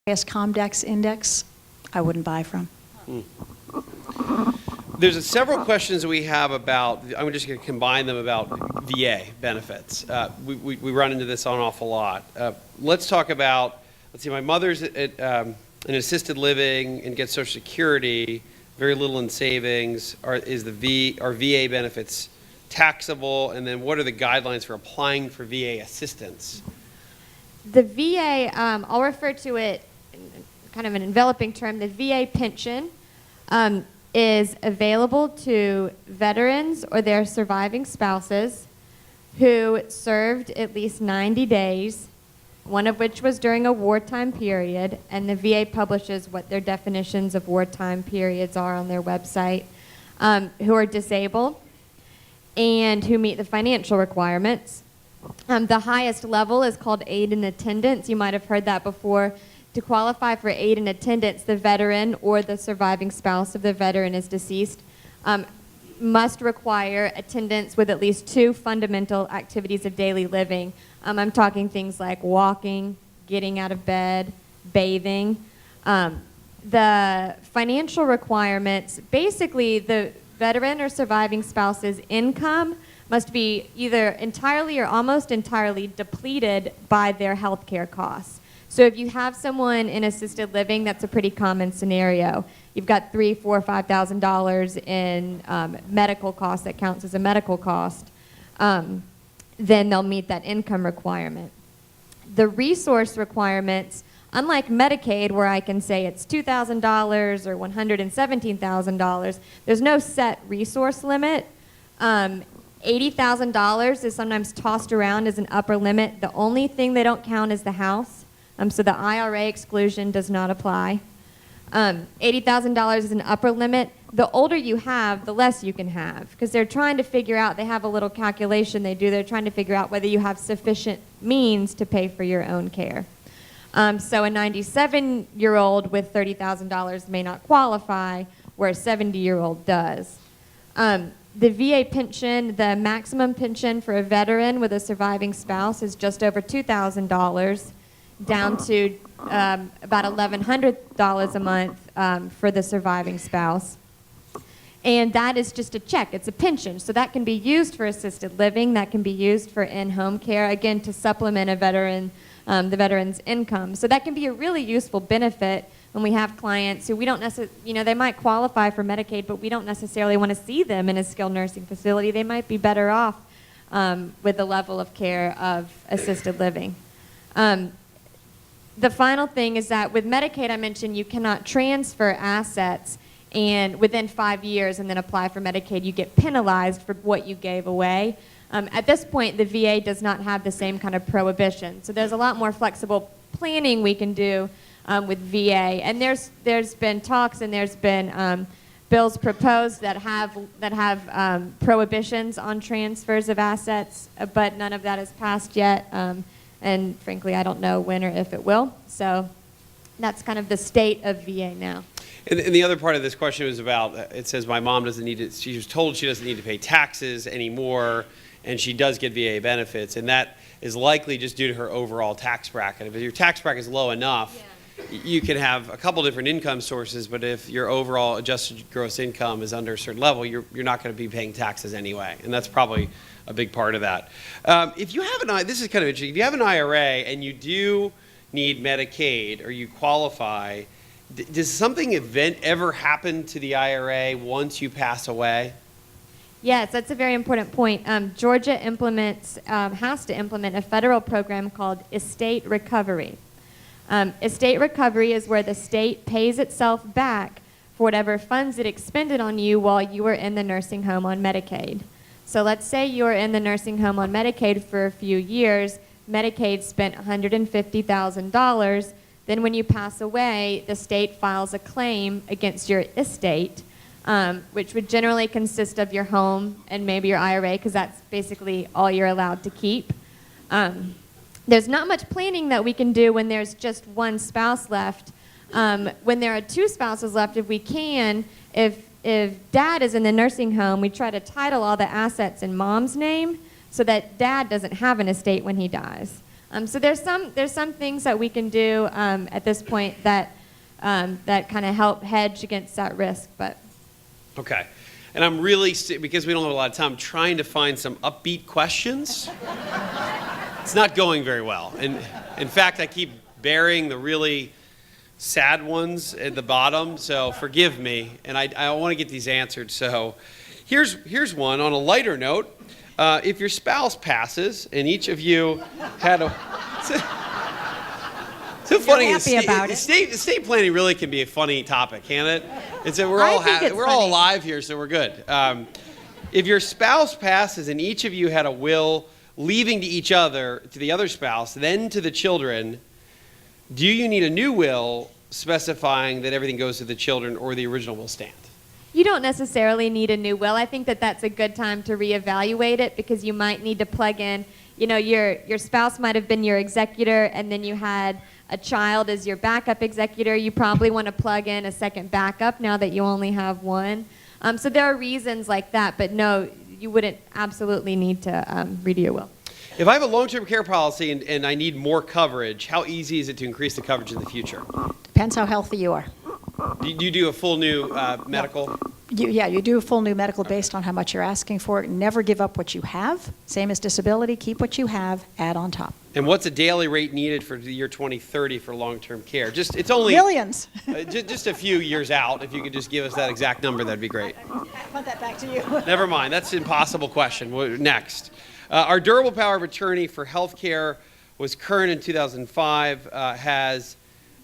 highest Comdex index, I wouldn't buy from. There's several questions that we have about, I'm just going to combine them about VA benefits. We run into this an awful lot. Let's talk about, let's see, my mother's at an assisted living and gets Social Security, very little in savings. Are VA benefits taxable? And then what are the guidelines for applying for VA assistance? The VA, I'll refer to it in kind of an enveloping term, the VA pension is available to veterans or their surviving spouses who served at least 90 days, one of which was during a wartime period, and the VA publishes what their definitions of wartime periods are on their website, who are disabled and who meet the financial requirements. The highest level is called aid and attendance. You might have heard that before. To qualify for aid and attendance, the veteran or the surviving spouse of the veteran is deceased must require attendance with at least 2 fundamental activities of daily living. I'm talking things like walking, getting out of bed, bathing. The financial requirements, basically the veteran or surviving spouse's income must be either entirely or almost entirely depleted by their health care costs. So if you have someone in assisted living, that's a pretty common scenario. You've got $3,000, $4,000, $5,000 in medical costs that counts as a medical cost, then they'll meet that income requirement. The resource requirements, unlike Medicaid, where I can say it's $2,000 or $117,000, there's no set resource limit. $80,000 is sometimes tossed around as an upper limit. The only thing they don't count is the house. So the IRA exclusion does not apply. $80,000 is an upper limit. The older you have, the less you can have, because they're trying to figure out, they have a little calculation they do, they're trying to figure out whether you have sufficient means to pay for your own care. So a 97-year-old with $30,000 may not qualify, where a 70-year-old does. The VA pension, the maximum pension for a veteran with a surviving spouse is just over $2,000, down to about $1,100 a month for the surviving spouse. And that is just a check. It's a pension. So that can be used for assisted living. That can be used for in-home care, again, to supplement a veteran, the veteran's income. So that can be a really useful benefit when we have clients who we don't necessarily, they might qualify for Medicaid, but we don't necessarily want to see them in a skilled nursing facility. They might be better off with the level of care of assisted living. The final thing is that with Medicaid, I mentioned you cannot transfer assets and within 5 years and then apply for Medicaid. You get penalized for what you gave away. At this point, the VA does not have the same kind of prohibition. So there's a lot more flexible planning we can do with VA. And there's been talks and there's been bills proposed that have prohibitions on transfers of assets, but none of that has passed yet. And frankly, I don't know when or if it will. So that's kind of the state of VA now. And the other part of this question was about, it says my mom doesn't need to, she was told she doesn't need to pay taxes anymore, and she does get VA benefits. And that is likely just due to her overall tax bracket. If your tax bracket is low enough, you can have a couple different income sources, but if your overall adjusted gross income is under a certain level, you're not going to be paying taxes anyway. And that's probably a big part of that. If you have this is kind of interesting, if you have an IRA and you do need Medicaid or you qualify, does something ever happen to the IRA once you pass away? Yes, that's a very important point. Georgia has to implement a federal program called estate recovery. Estate recovery is where the state pays itself back for whatever funds it expended on you while you were in the nursing home on Medicaid. So let's say you were in the nursing home on Medicaid for a few years. Medicaid spent $150,000. Then when you pass away, the state files a claim against your estate, which would generally consist of your home and maybe your IRA, because that's basically all you're allowed to keep. There's not much planning that we can do when there's just one spouse left. When there are 2 spouses left, if we can, if dad is in the nursing home, we try to title all the assets in mom's name so that dad doesn't have an estate when he dies. So there's some things that we can do at this point that kind of help hedge against that risk. But Okay. And I'm really, because we don't have a lot of time, trying to find some upbeat questions. It's not going very well. And in fact, I keep burying the really sad ones at the bottom, so forgive me. And I want to get these answered. So here's one on a lighter note. If your spouse passes and each of you had a... So funny. happy about it. Estate planning really can be a funny topic, can't it? It's that I think it's we're all funny. alive here, so we're good. If your spouse passes and each of you had a will leaving to each other, to the other spouse, then to the children, do you need a new will specifying that everything goes to the children, or the original will stand? you don't necessarily need a new will. I think that that's a good time to reevaluate it, because you might need to plug in, you know, your spouse might have been your executor, and then you had a child as your backup executor. You probably want to plug in a second backup now that you only have one. So there are reasons like that, but no, you wouldn't absolutely need to redo your will. If I have a long-term care policy and I need more coverage, how easy is it to increase the coverage in the future? Depends how healthy you are. Do you do a full new medical? You do a full new medical based on how much you're asking for. Never give up what you have. Same as disability, keep what you have, add on top. And what's a daily rate needed for the year 2030 for long-term care? It's only Millions. just a few years out. If you could just give us that exact number, that'd be great. I want that back to you. Never mind. That's an impossible question. Next. Our durable power of attorney for health care was current in 2005.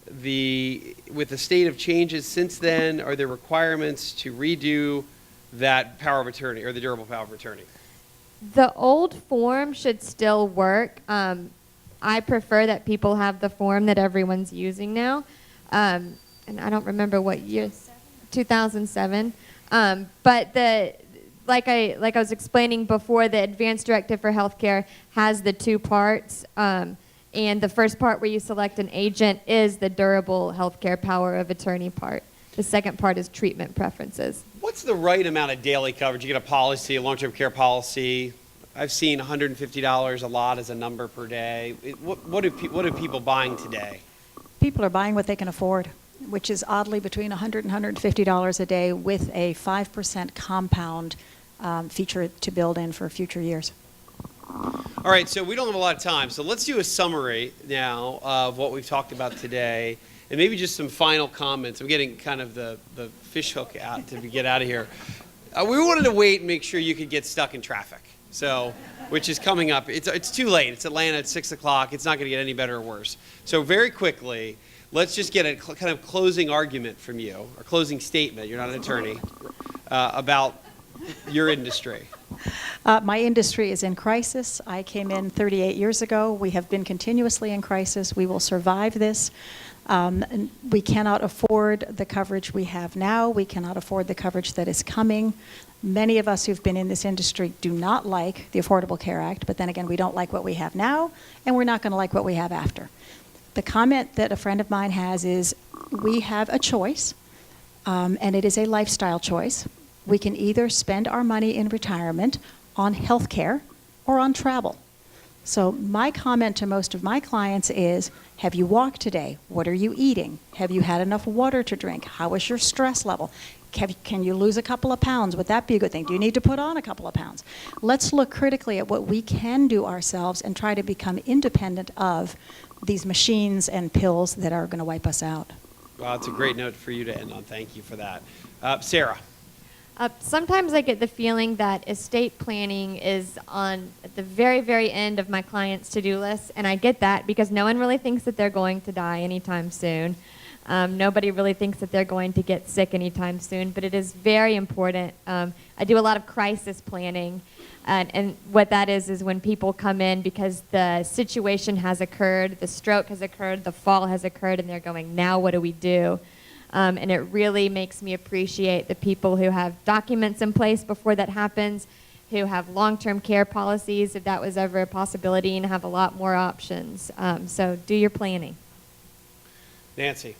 With the state of changes since then, are there requirements to redo that power of attorney or the durable power of attorney? The old form should still work. I prefer that people have the form that everyone's using now. And I don't remember what year, 2007. But like I was explaining before, the Advanced Directive for Healthcare has the two parts. And the first part, where you select an agent, is the durable healthcare power of attorney part. The second part is treatment preferences. What's the right amount of daily coverage? You get a policy, a long-term care policy. I've seen $150 a lot as a number per day. What are people buying today? People are buying what they can afford, which is oddly between $100 and $150 a day, with a 5% compound feature to build in for future years. All right, so we don't have a lot of time, so let's do a summary now of what we've talked about today, and maybe just some final comments. I'm getting kind of the fish hook out to get out of here. We wanted to wait and make sure you could get stuck in traffic, which is coming up. It's too late. It's Atlanta at 6 o'clock. It's not going to get any better or worse. So very quickly, let's just get a kind of closing argument from you, or closing statement. You're not an attorney, about your industry. My industry is in crisis. I came in 38 years ago. We have been continuously in crisis. We will survive this. We cannot afford the coverage we have now. We cannot afford the coverage that is coming. Many of us who've been in this industry do not like the Affordable Care Act, but then again, we don't like what we have now, and we're not going to like what we have after. The comment that a friend of mine has is, we have a choice, and it is a lifestyle choice. We can either spend our money in retirement on health care or on travel. So my comment to most of my clients is, have you walked today? What are you eating? Have you had enough water to drink? How is your stress level? Can you lose a couple of pounds? Would that be a good thing? Do you need to put on a couple of pounds? Let's look critically at what we can do ourselves and try to become independent of these machines and pills that are going to wipe us out. Well, it's a great note for you to end on. Thank you for that. Sarah. Sometimes I get the feeling that estate planning is at the very, very end of my clients' to-do list, and I get that because no one really thinks that they're going to die anytime soon. Nobody really thinks that they're going to get sick anytime soon, but it is very important. I do a lot of crisis planning, and what that is when people come in because the situation has occurred, the stroke has occurred, the fall has occurred, and they're going, now what do we do? And it really makes me appreciate the people who have documents in place before that happens, who have long-term care policies if that was ever a possibility, and have a lot more options. So do your planning. Nancy.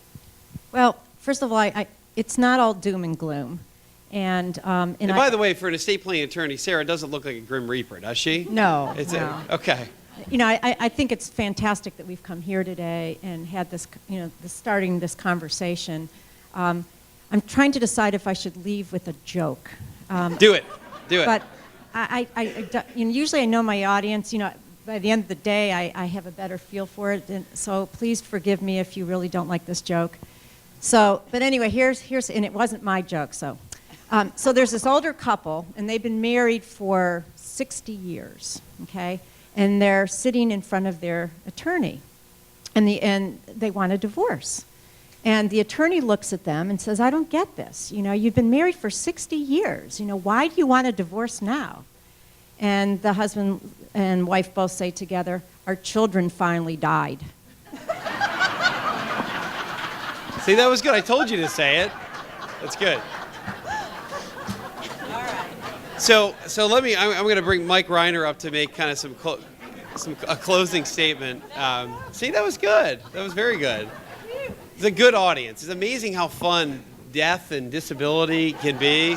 Well, first of all, it's not all doom and gloom. And by the way, for an estate planning attorney, Sarah doesn't look like a Grim Reaper, does she? No, It's no. Okay. I think it's fantastic that we've come here today and had this, starting this conversation. I'm trying to decide if I should leave with a joke. Do it. Do it. But usually I know my audience. By the end of the day, I have a better feel for it. And so please forgive me if you really don't like this joke. So, but anyway, here's and it wasn't my joke. So there's this older couple, and they've been married for 60 years. Okay, and they're sitting in front of their attorney, and they want a divorce. And the attorney looks at them and says, "I don't get this. You've been married for 60 years. Why do you want a divorce now?" And the husband and wife both say together, "Our children finally died." See, that was good. I told you to say it. That's good. All right. So I'm going to bring Mike Reiner up to make kind of a closing statement. See, that was good. That was very good. It's a good audience. It's amazing how fun death and disability can be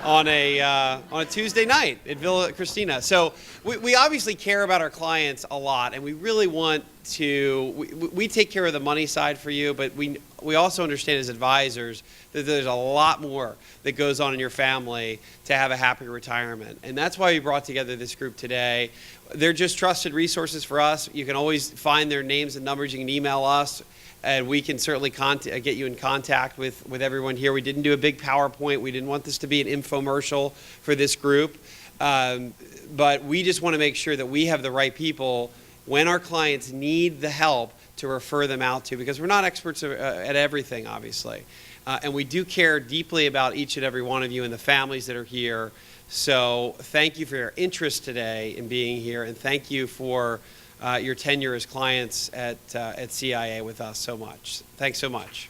on a Tuesday night at Villa Christina. So we obviously care about our clients a lot, and we really want to. We take care of the money side for you, but we also understand as advisors that there's a lot more that goes on in your family to have a happy retirement, and that's why we brought together this group today. They're just trusted resources for us. You can always find their names and numbers. You can email us, and we can certainly get you in contact with everyone here. We didn't do a big PowerPoint. We didn't want this to be an infomercial for this group. But we just want to make sure that we have the right people when our clients need the help to refer them out to, because we're not experts at everything, obviously. And we do care deeply about each and every one of you and the families that are here. So thank you for your interest today in being here, and thank you for your tenure as clients at CIA with us so much. Thanks so much.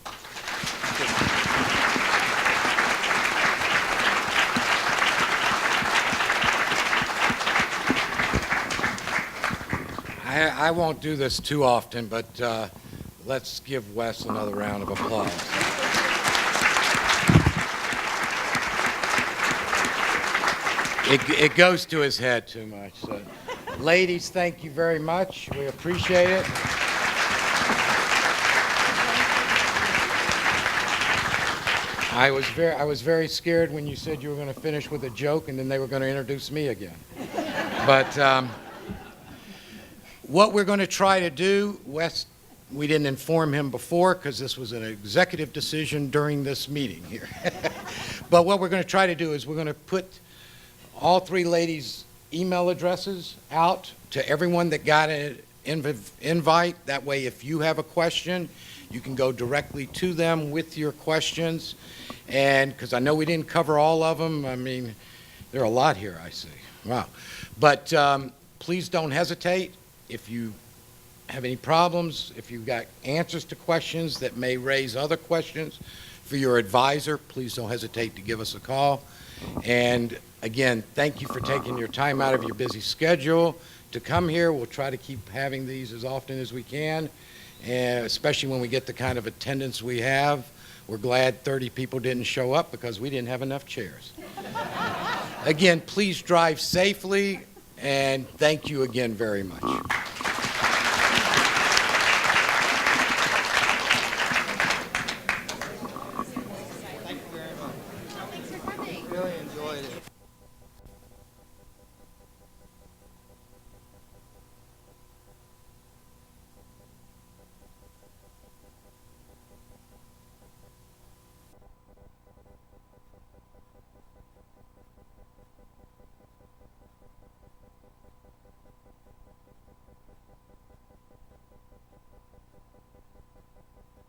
I won't do this too often, but let's give Wes another round of applause. It goes to his head too much. So. Ladies, thank you very much. We appreciate it. I was very scared when you said you were going to finish with a joke and then they were going to introduce me again. But what we're going to try to do, Wes, we didn't inform him before because this was an executive decision during this meeting here. But what we're going to try to do is we're going to put all three ladies' email addresses out to everyone that got an invite. That way, if you have a question, you can go directly to them with your questions. And because I know we didn't cover all of them, I mean, there are a lot here, I see. Wow. But please don't hesitate. If you have any problems, if you've got answers to questions that may raise other questions for your advisor, please don't hesitate to give us a call. And again, thank you for taking your time out of your busy schedule to come here. We'll try to keep having these as often as we can, and especially when we get the kind of attendance we have. We're glad 30 people didn't show up because we didn't have enough chairs. Again, please drive safely, and thank you again very much.